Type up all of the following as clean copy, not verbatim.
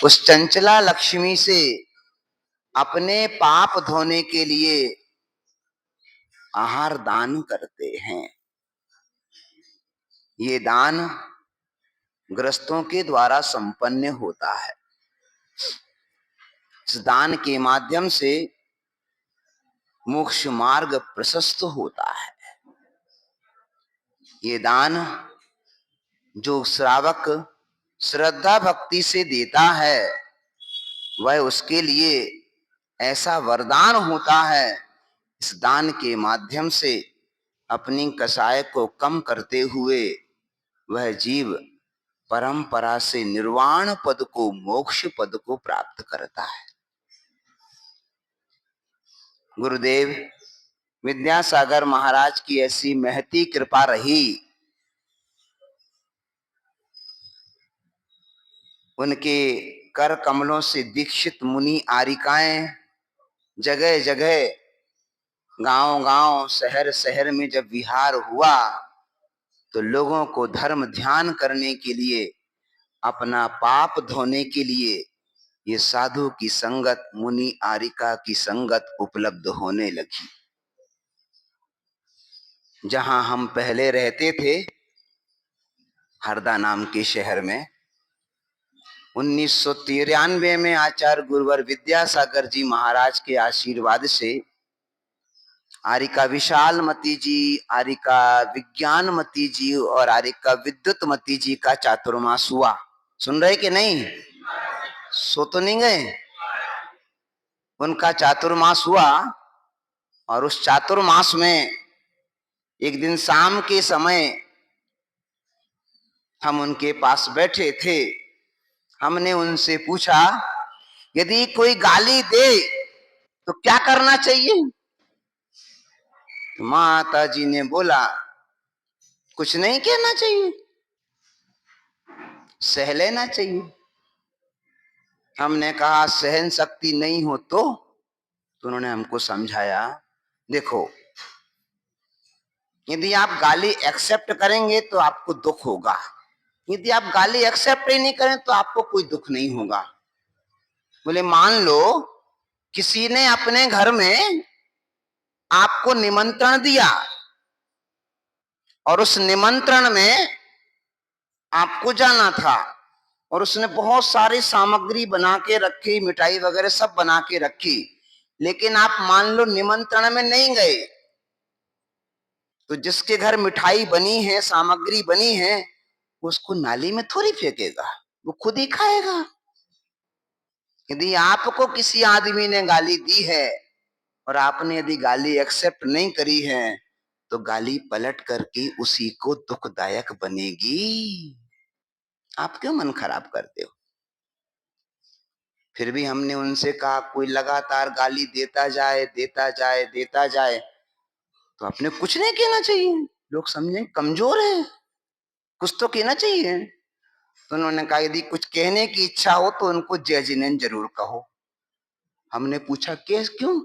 उस चंचला लक्ष्मी से अपने पाप धोने के लिए आहार दान करते हैं। ये दान ग्रस्तों के द्वारा संपन्न होता है। इस दान के माध्यम से मोक्ष मार्ग प्रशस्त होता है। ये दान जो श्रावक श्रद्धा भक्ति से देता है वह उसके लिए ऐसा वरदान होता है। इस दान के माध्यम से अपनी कसाय को कम करते हुए वह जीव परंपरा से निर्वाण पद को, मोक्ष पद को प्राप्त करता है। गुरुदेव विद्यासागर महाराज की ऐसी महती कृपा रही। उनके कर कमलों से दीक्षित मुनि आरिकाएं जगह जगह, गांव-गांव, शहर-शहर में जब विहार हुआ तो लोगों को धर्म ध्यान करने के लिए, अपना पाप धोने के लिए ये साधु की संगत, मुनि आरिका की संगत उपलब्ध होने लगी। जहां हम पहले रहते थे, हरदा नाम के शहर में, 1993 में आचार्य गुरुवर विद्यासागर जी महाराज के आशीर्वाद से आरिका विशालमती जी, आरिका विज्ञानमती जी और आरिका विद्युतमती जी का चातुर्मास हुआ। सुन रहे कि नहीं? सो तो नहीं गए? उनका चातुर्मास हुआ और उस चातुर्मास में एक दिन शाम के समय हम उनके पास बैठे थे। हमने उनसे पूछा, यदि कोई गाली दे तो क्या करना चाहिए? माता जी ने बोला, कुछ नहीं कहना चाहिए, सह लेना चाहिए। हमने कहा सहन शक्ति नहीं हो तो उन्होंने हमको समझाया, देखो यदि आप गाली एक्सेप्ट करेंगे तो आपको दुख होगा, यदि आप गाली एक्सेप्ट ही नहीं करें तो आपको कोई दुख नहीं होगा। बोले मान लो किसी ने अपने घर में आपको निमंत्रण दिया और उस निमंत्रण में आपको जाना था और उसने बहुत सारी सामग्री बना के रखी, मिठाई वगैरह सब बना के रखी, लेकिन आप मान लो निमंत्रण में नहीं गए, तो जिसके घर मिठाई बनी है, सामग्री बनी है, उसको नाली में थोड़ी फेंकेगा, वो खुद ही खाएगा। यदि आपको किसी आदमी ने गाली दी है और आपने यदि गाली एक्सेप्ट नहीं करी है तो गाली पलट करके उसी को दुखदायक बनेगी। आप क्यों मन खराब करते हो? फिर भी हमने उनसे कहा, कोई लगातार गाली देता जाए, देता जाए, देता जाए तो आपने कुछ नहीं कहना चाहिए, लोग समझें कमजोर है, कुछ तो कहना चाहिए। तो उन्होंने कहा, यदि कुछ कहने की इच्छा हो तो उनको जय जिनेंद्र जरूर कहो। हमने पूछा केस क्यों?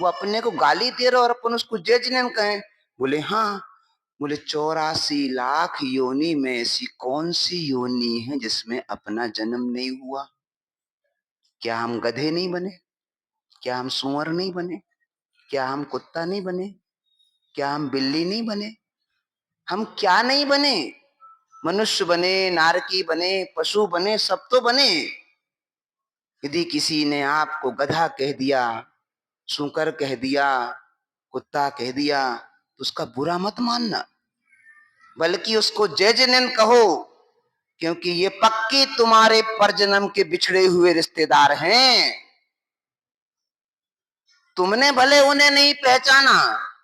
वो अपने को गाली दे रहा और अपन उसको जय जिनेंद्र कहें? बोले हाँ। बोले 84 लाख योनि में ऐसी कौन सी योनि है जिसमें अपना जन्म नहीं हुआ? क्या हम गधे नहीं बने? क्या हम सुअर नहीं बने? क्या हम कुत्ता नहीं बने? क्या हम बिल्ली नहीं बने? हम क्या नहीं बने? मनुष्य बने, नारकी बने, पशु बने, सब तो बने। यदि किसी ने आपको गधा कह दिया, सूकर कह दिया, कुत्ता कह दिया तो उसका बुरा मत मानना, बल्कि उसको जय जिनेंद्र कहो, क्योंकि ये पक्की तुम्हारे परजन्म के बिछड़े हुए रिश्तेदार हैं। तुमने भले उन्हें नहीं पहचाना,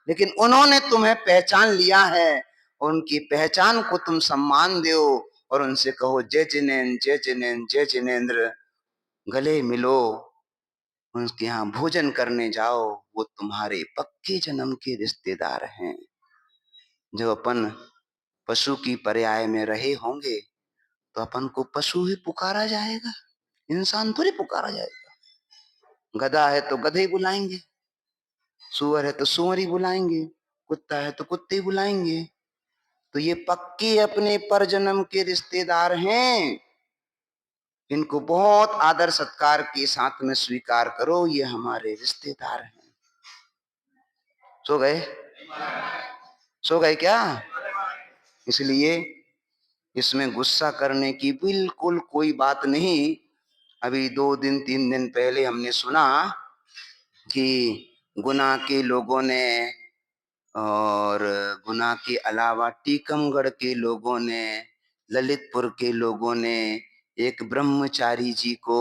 लेकिन उन्होंने तुम्हें पहचान लिया है। उनकी पहचान को तुम सम्मान दो और उनसे कहो जय जिनेंद्र, जय जिनेंद्र, जय जिनेंद्र। गले मिलो, उनके यहाँ भोजन करने जाओ, वो तुम्हारे पक्के जन्म के रिश्तेदार हैं। जो अपन पशु की पर्याय में रहे होंगे तो अपन को पशु ही पुकारा जाएगा, इंसान थोड़ी पुकारा जाएगा। गधा है तो गधे ही बुलाएंगे, सुअर है तो सुअर ही बुलाएंगे, कुत्ता है तो कुत्ते ही बुलाएंगे। तो ये पक्के अपने परजन्म के रिश्तेदार हैं। इनको बहुत आदर सत्कार के साथ में स्वीकार करो, ये हमारे रिश्तेदार हैं। सो गए? सो गए क्या? इसलिए इसमें गुस्सा करने की बिल्कुल कोई बात नहीं। अभी 2 दिन 3 दिन पहले हमने सुना कि गुना के लोगों ने और गुना के अलावा टीकमगढ़ के लोगों ने, ललितपुर के लोगों ने एक ब्रह्मचारी जी को,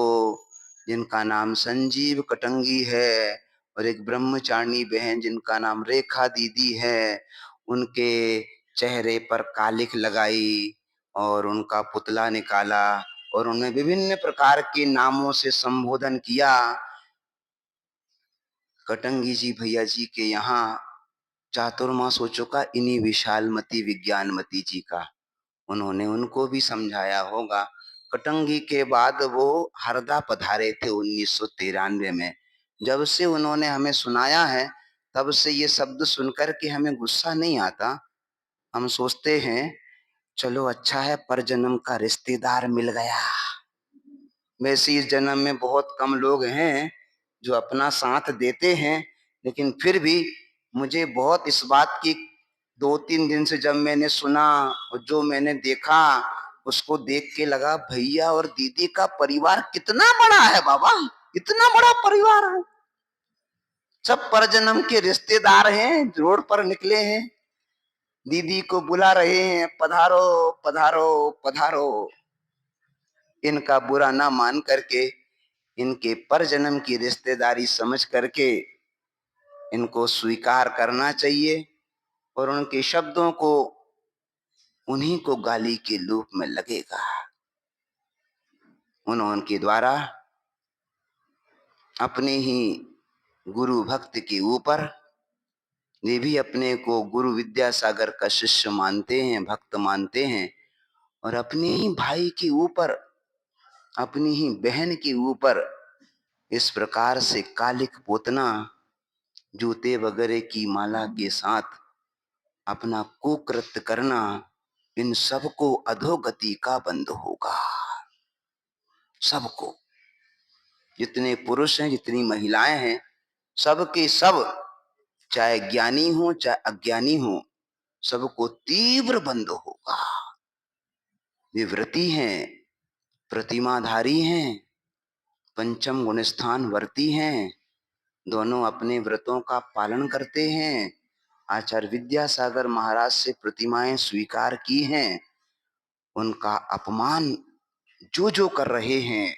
जिनका नाम संजीव कटंगी है, और एक ब्रह्मचारिणी बहन जिनका नाम रेखा दीदी है, उनके चेहरे पर कालिख लगाई और उनका पुतला निकाला और उन्हें विभिन्न प्रकार के नामों से संबोधन किया। कटंगी जी भैया जी के यहाँ चातुर्मास हो चुका इन्हीं विशालमती विज्ञानमती जी का। उन्होंने उनको भी समझाया होगा। कटंगी के बाद वो हरदा पधारे थे 1993 में। जब से उन्होंने हमें सुनाया है, तब से ये शब्द सुनकर के हमें गुस्सा नहीं आता। हम सोचते हैं चलो अच्छा है, पर जन्म का रिश्तेदार मिल गया। वैसे इस जन्म में बहुत कम लोग हैं जो अपना साथ देते हैं, लेकिन फिर भी मुझे बहुत इस बात की 2 3 दिन से जब मैंने सुना और जो मैंने देखा, उसको देख के लगा भैया और दीदी का परिवार कितना बड़ा है बाबा, इतना बड़ा परिवार है। सब परजन्म के रिश्तेदार हैं, रोड पर निकले हैं, दीदी को बुला रहे हैं, पधारो पधारो पधारो। इनका बुरा ना मान करके, इनके परजन्म की रिश्तेदारी समझ करके इनको स्वीकार करना चाहिए और उनके शब्दों को उन्हीं को गाली के रूप में लगेगा। उनके द्वारा अपने ही गुरु भक्त के ऊपर, ये भी अपने को गुरु विद्यासागर का शिष्य मानते हैं, भक्त मानते हैं, और अपने ही भाई के ऊपर, अपनी ही बहन के ऊपर इस प्रकार से कालिक पोतना, जूते वगैरह की माला के साथ अपना कुकृत्य करना, इन सबको अधोगति का बंध होगा। सबको, जितने पुरुष हैं, जितनी महिलाएं हैं, सबके सब, चाहे ज्ञानी हो चाहे अज्ञानी हो, सबको तीव्र बंध होगा। वे व्रती हैं, प्रतिमाधारी हैं, पंचम गुण स्थान वर्ती हैं, दोनों अपने व्रतों का पालन करते हैं, आचार्य विद्यासागर महाराज से प्रतिमाएं स्वीकार की हैं, उनका अपमान जो जो कर रहे हैं,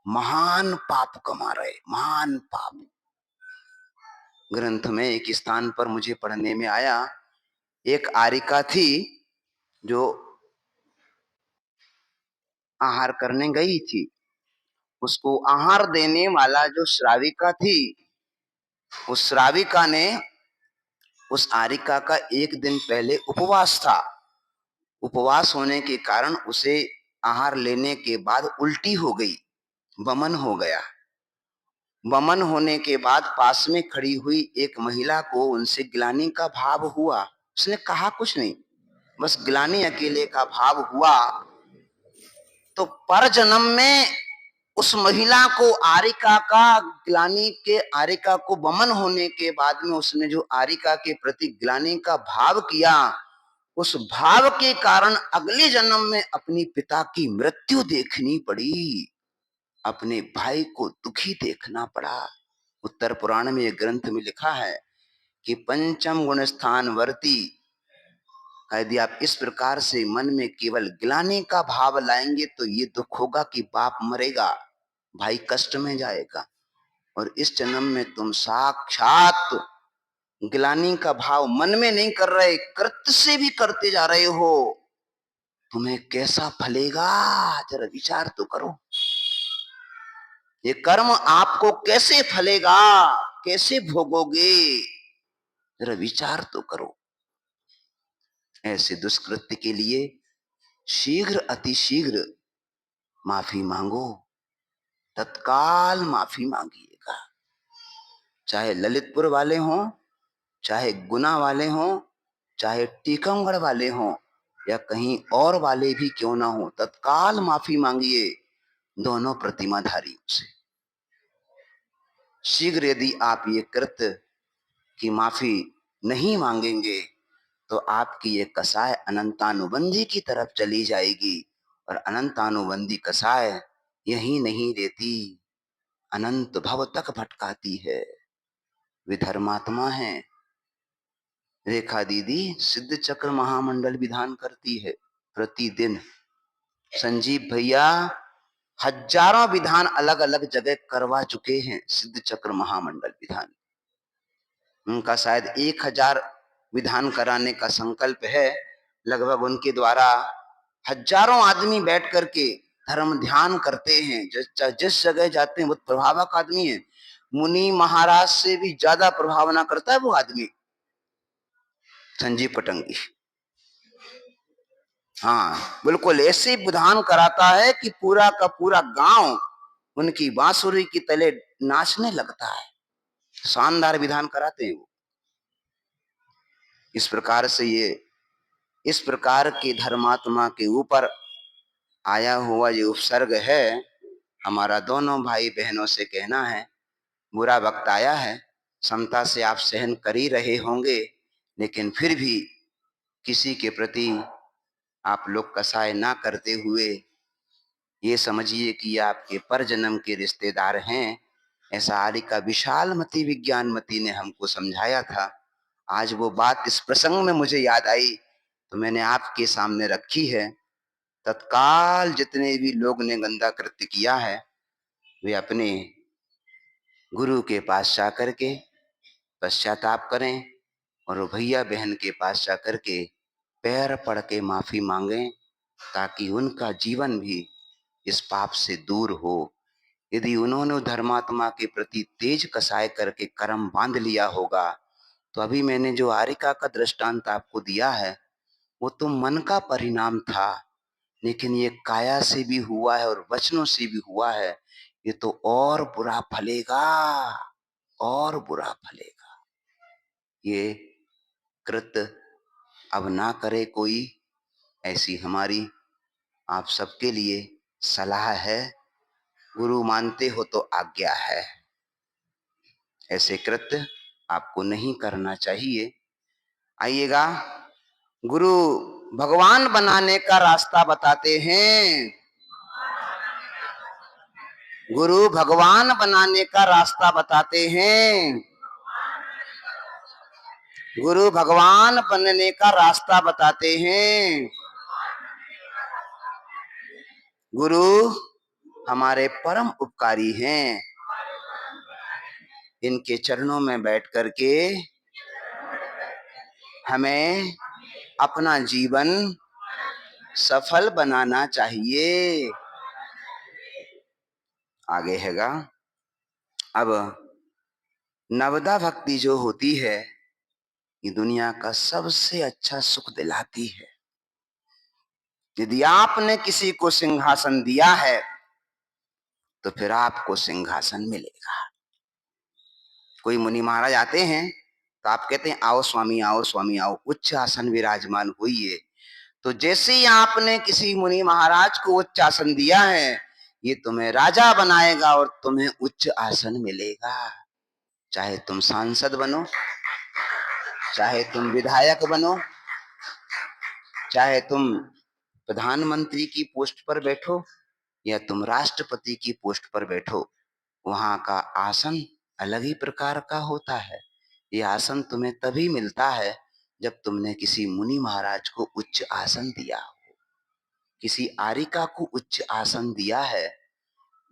महान पाप कमा रहे, महान पाप। ग्रंथ में एक स्थान पर मुझे पढ़ने में आया, एक आरिका थी जो आहार करने गई थी। उसको आहार देने वाला जो श्राविका थी, उस श्राविका ने, उस आरिका का एक दिन पहले उपवास था। उपवास होने के कारण उसे आहार लेने के बाद उल्टी हो गई, वमन हो गया। वमन होने के बाद पास में खड़ी हुई एक महिला को उनसे ग्लानि का भाव हुआ। उसने कहा कुछ नहीं, बस ग्लानि अकेले का भाव हुआ। तो पर जन्म में उस महिला को, आरिका का ग्लानि के, आरिका को वमन होने के बाद में उसने जो आरिका के प्रति ग्लानि का भाव किया, उस भाव के कारण अगले जन्म में अपनी पिता की मृत्यु देखनी पड़ी, अपने भाई को दुखी देखना पड़ा। उत्तर पुराण में एक ग्रंथ में लिखा है कि पंचम गुण स्थान वर्ती, यदि आप इस प्रकार से मन में केवल ग्लानि का भाव लाएंगे तो ये दुख होगा कि बाप मरेगा, भाई कष्ट में जाएगा, और इस जन्म में तुम साक्षात ग्लानि का भाव मन में नहीं कर रहे, कृत्य से भी करते जा रहे हो, तुम्हें कैसा फलेगा, जरा विचार तो करो। ये कर्म आपको कैसे फलेगा, कैसे भोगोगे, जरा विचार तो करो। ऐसे दुष्कृत्य के लिए शीघ्र, अतिशीघ्र माफी मांगो, तत्काल माफी मांगिएगा। चाहे ललितपुर वाले हों, चाहे गुना वाले हों, चाहे टीकमगढ़ वाले हों, या कहीं और वाले भी क्यों ना हो, तत्काल माफी मांगिए। दोनों प्रतिमाधारियों से। शीघ्र यदि आप ये कृत्य की माफी नहीं मांगेंगे तो आपकी ये कसाय अनंतानुबंधी की तरफ चली जाएगी, और अनंतानुबंधी कसाय यही नहीं रहती, अनंत भव तक भटकाती है। वे धर्मात्मा है। रेखा दीदी सिद्ध चक्र महामंडल विधान करती है प्रतिदिन। संजीव भैया हजारों विधान अलग अलग जगह करवा चुके हैं, सिद्ध चक्र महामंडल विधान। उनका शायद 1000 विधान कराने का संकल्प है। लगभग उनके द्वारा हजारों आदमी बैठ करके धर्म ध्यान करते हैं। जिस जगह जाते हैं बहुत प्रभावक आदमी है। मुनि महाराज से भी ज्यादा प्रभावना करता है वो आदमी, संजीव पटंगी। हाँ बिल्कुल ऐसे विधान कराता है कि पूरा का पूरा गांव उनकी बांसुरी की तले नाचने लगता है। शानदार विधान कराते हैं वो। इस प्रकार से ये इस प्रकार के धर्मात्मा के ऊपर आया हुआ ये उपसर्ग है। हमारा दोनों भाई बहनों से कहना है, बुरा वक्त आया है, समता से आप सहन कर ही रहे होंगे, लेकिन फिर भी किसी के प्रति आप लोग कसाय ना करते हुए ये समझिए कि आपके पर जन्म के रिश्तेदार हैं। ऐसा आरिका विशाल मती विज्ञान मती ने हमको समझाया था। आज वो बात इस प्रसंग में मुझे याद आई तो मैंने आपके सामने रखी है। तत्काल जितने भी लोग ने गंदा कृत्य किया है वे अपने गुरु के पास जाकर के पश्चाताप करें, और भैया बहन के पास जाकर के पैर पड़ के माफी मांगें, ताकि उनका जीवन भी इस पाप से दूर हो। यदि उन्होंने धर्मात्मा के प्रति तेज कसाय करके कर्म बांध लिया होगा तो अभी मैंने जो आरिका का दृष्टांत आपको दिया है वो तो मन का परिणाम था, लेकिन ये काया से भी हुआ है और वचनों से भी हुआ है। ये तो और बुरा फलेगा, और बुरा फलेगा। ये कृत्य अब ना करे कोई, ऐसी हमारी आप सबके लिए सलाह है। गुरु मानते हो तो आज्ञा है, ऐसे कृत्य आपको नहीं करना चाहिए। आइएगा, गुरु भगवान बनाने का रास्ता बताते हैं। गुरु भगवान बनाने का रास्ता बताते हैं। गुरु भगवान बनने का रास्ता बताते हैं। गुरु हमारे परम उपकारी हैं। इनके चरणों में बैठ करके हमें अपना जीवन सफल बनाना चाहिए। आगे हैगा, अब नवदा भक्ति जो होती है ये दुनिया का सबसे अच्छा सुख दिलाती है। यदि आपने किसी को सिंहासन दिया है तो फिर आपको सिंहासन मिलेगा। कोई मुनि महाराज आते हैं तो आप कहते हैं आओ स्वामी आओ स्वामी आओ, उच्च आसन विराजमान होइए। तो जैसे ही आपने किसी मुनि महाराज को उच्च आसन दिया है ये तुम्हें राजा बनाएगा और तुम्हें उच्च आसन मिलेगा। चाहे तुम सांसद बनो, चाहे तुम विधायक बनो, चाहे तुम प्रधानमंत्री की पोस्ट पर बैठो या तुम राष्ट्रपति की पोस्ट पर बैठो, वहां का आसन अलग ही प्रकार का होता है। ये आसन तुम्हें तभी मिलता है जब तुमने किसी मुनि महाराज को उच्च आसन दिया हो, किसी आरिका को उच्च आसन दिया है,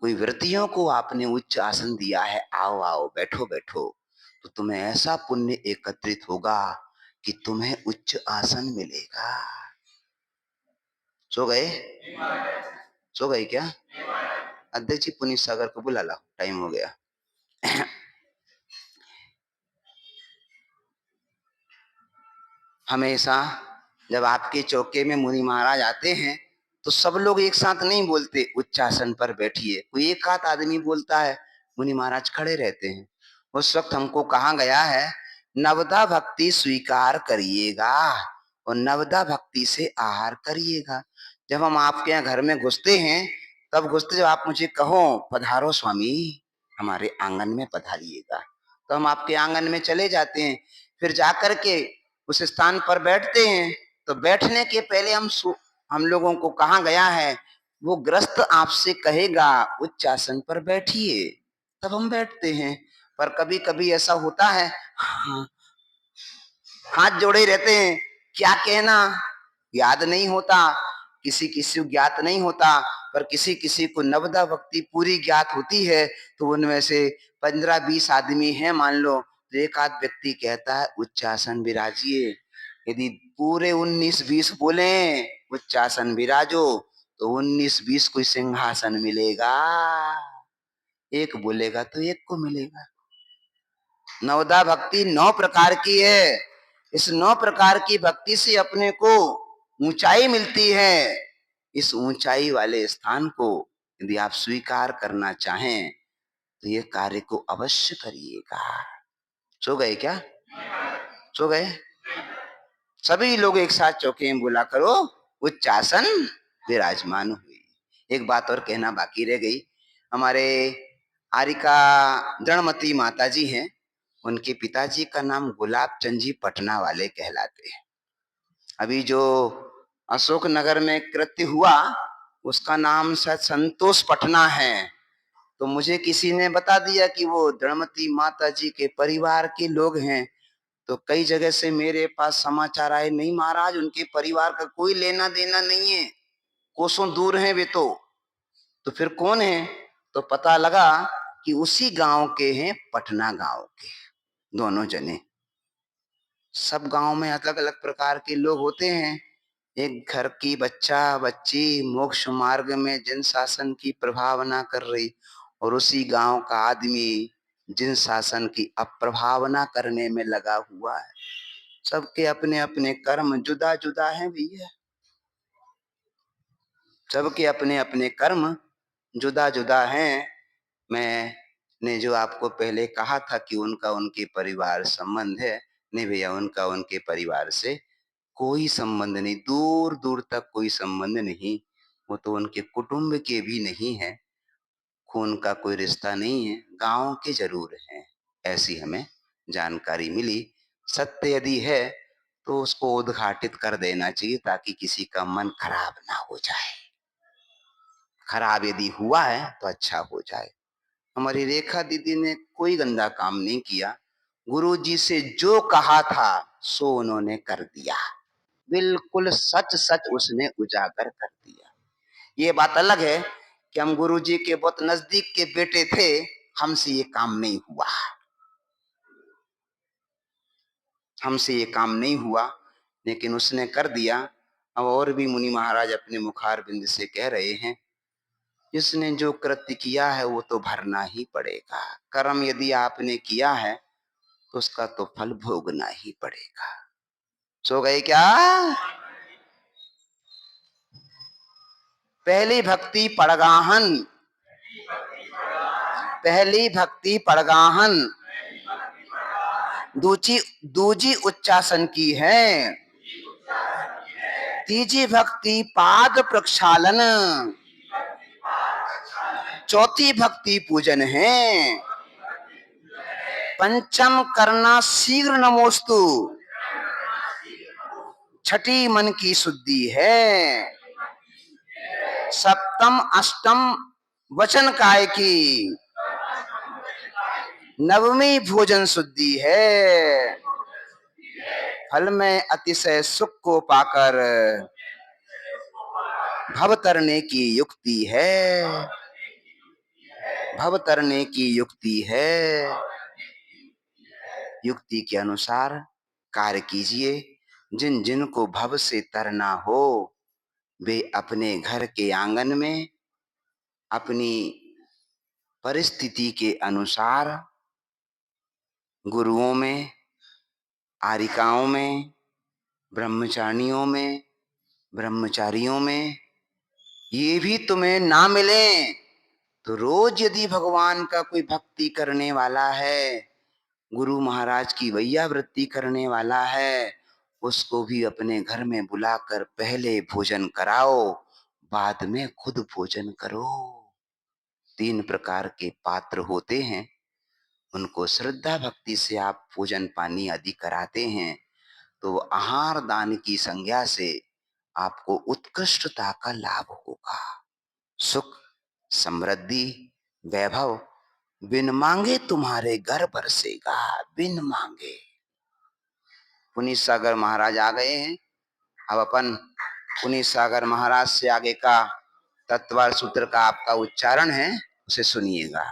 कोई व्रतियों को आपने उच्च आसन दिया है, आओ आओ बैठो बैठो, तो तुम्हें ऐसा पुण्य एकत्रित होगा कि तुम्हें उच्च आसन मिलेगा। सो गए? सो गए क्या? अध्यक्ष जी पुनीत सागर को बुला ला, टाइम हो गया। हमेशा जब आपके चौके में मुनि महाराज आते हैं तो सब लोग एक साथ नहीं बोलते उच्चासन पर बैठिए, कोई एक आध आदमी बोलता है, मुनि महाराज खड़े रहते हैं। उस वक्त हमको कहा गया है नवदा भक्ति स्वीकार करिएगा और नवदा भक्ति से आहार करिएगा। जब हम आपके यहाँ घर में घुसते हैं तब घुसते जब आप मुझे कहो पधारो स्वामी, हमारे आंगन में पधारिएगा, तो हम आपके आंगन में चले जाते हैं। फिर जाकर के उस स्थान पर बैठते हैं। तो बैठने के पहले हम लोगों को कहा गया है, वो ग्रस्त आपसे कहेगा उच्च आसन पर बैठिए, तब हम बैठते हैं। पर कभी कभी ऐसा होता है, हाँ, हाथ जोड़े रहते हैं, क्या कहना याद नहीं होता, किसी किसी को ज्ञात नहीं होता, पर किसी किसी को नवदा भक्ति पूरी ज्ञात होती है। तो उनमें से 15-20 आदमी हैं मान लो, तो एक आध व्यक्ति कहता है उच्चासन विराजिए। यदि पूरे 19-20 बोले उच्चासन विराजो, तो 19-20 को सिंहासन मिलेगा, एक बोलेगा तो एक को मिलेगा। नवदा भक्ति 9 प्रकार की है। इस 9 प्रकार की भक्ति से अपने को ऊंचाई मिलती है। इस ऊंचाई वाले स्थान को यदि आप स्वीकार करना चाहें तो ये कार्य को अवश्य करिएगा। सो गए क्या? सो गए? सभी लोग एक साथ चौके में बोला करो उच्चासन विराजमान हुई। एक बात और कहना बाकी रह गई। हमारे आरिका दृढ़मती माता जी हैं, उनके पिताजी का नाम गुलाब चंद जी पटना वाले कहलाते हैं। अभी जो अशोक नगर में कृत्य हुआ उसका नाम शायद संतोष पटना है। तो मुझे किसी ने बता दिया कि वो दृढ़मती माता जी के परिवार के लोग हैं। तो कई जगह से मेरे पास समाचार आए, नहीं महाराज उनके परिवार का कोई लेना देना नहीं है, कोसों दूर हैं वे तो फिर कौन है? तो पता लगा कि उसी गांव के हैं, पटना गांव के दोनों जने। सब गांव में अलग अलग प्रकार के लोग होते हैं। एक घर की बच्चा बच्ची मोक्ष मार्ग में जिन शासन की प्रभावना कर रही, और उसी गांव का आदमी जिन शासन की अप्रभावना करने में लगा हुआ है। सबके अपने अपने कर्म जुदा जुदा हैं भैया, सबके अपने अपने कर्म जुदा जुदा हैं। मैंने जो आपको पहले कहा था कि उनका उनके परिवार संबंध है, नहीं भैया उनका उनके परिवार से कोई संबंध नहीं, दूर दूर तक कोई संबंध नहीं। वो तो उनके कुटुंब के भी नहीं है, खून का कोई रिश्ता नहीं है, गांव के जरूर हैं, ऐसी हमें जानकारी मिली। सत्य यदि है तो उसको उद्घाटित कर देना चाहिए ताकि किसी का मन खराब ना हो जाए। खराब यदि हुआ है तो अच्छा हो जाए। हमारी रेखा दीदी ने कोई गंदा काम नहीं किया। गुरुजी से जो कहा था सो उन्होंने कर दिया, बिल्कुल सच सच उसने उजागर कर दिया। ये बात अलग है कि हम गुरुजी के बहुत नजदीक के बेटे थे, हमसे ये काम नहीं हुआ, हमसे ये काम नहीं हुआ, लेकिन उसने कर दिया। अब और भी मुनि महाराज अपने मुखार बिंद से कह रहे हैं, जिसने जो कृत्य किया है वो तो भरना ही पड़ेगा। कर्म यदि आपने किया है तो उसका तो फल भोगना ही पड़ेगा। सो गए क्या? पहली भक्ति पड़गाहन, पहली भक्ति पड़गाहन, दूजी दूजी उच्चासन की है, तीजी भक्ति पाद प्रक्षालन, चौथी भक्ति पूजन है, पंचम करना शीघ्र नमोस्तु, छठी मन की शुद्धि है, सप्तम अष्टम वचन काय की, नवमी भोजन शुद्धि है, फल में अतिशय सुख को पाकर भव तरने की युक्ति है, भव तरने की युक्ति है। युक्ति के अनुसार कार्य कीजिए। जिन जिन को भव से तरना हो वे अपने घर के आंगन में अपनी परिस्थिति के अनुसार गुरुओं में, आरिकाओं में, ब्रह्मचारियों में, ब्रह्मचारियों में ये भी तुम्हें ना मिले तो रोज यदि भगवान का कोई भक्ति करने वाला है, गुरु महाराज की वैयावृत्ति करने वाला है, उसको भी अपने घर में बुलाकर पहले भोजन कराओ, बाद में खुद भोजन करो। 3 प्रकार के पात्र होते हैं, उनको श्रद्धा भक्ति से आप भोजन पानी आदि कराते हैं, तो आहार दान की संज्ञा से आपको उत्कृष्टता का लाभ होगा। सुख, समृद्धि, वैभव बिन मांगे तुम्हारे घर बरसेगा, बिन मांगे। पुनीत सागर महाराज आ गए हैं। अब अपन पुनीत सागर महाराज से आगे का तत्वार सूत्र का आपका उच्चारण है, उसे सुनिएगा।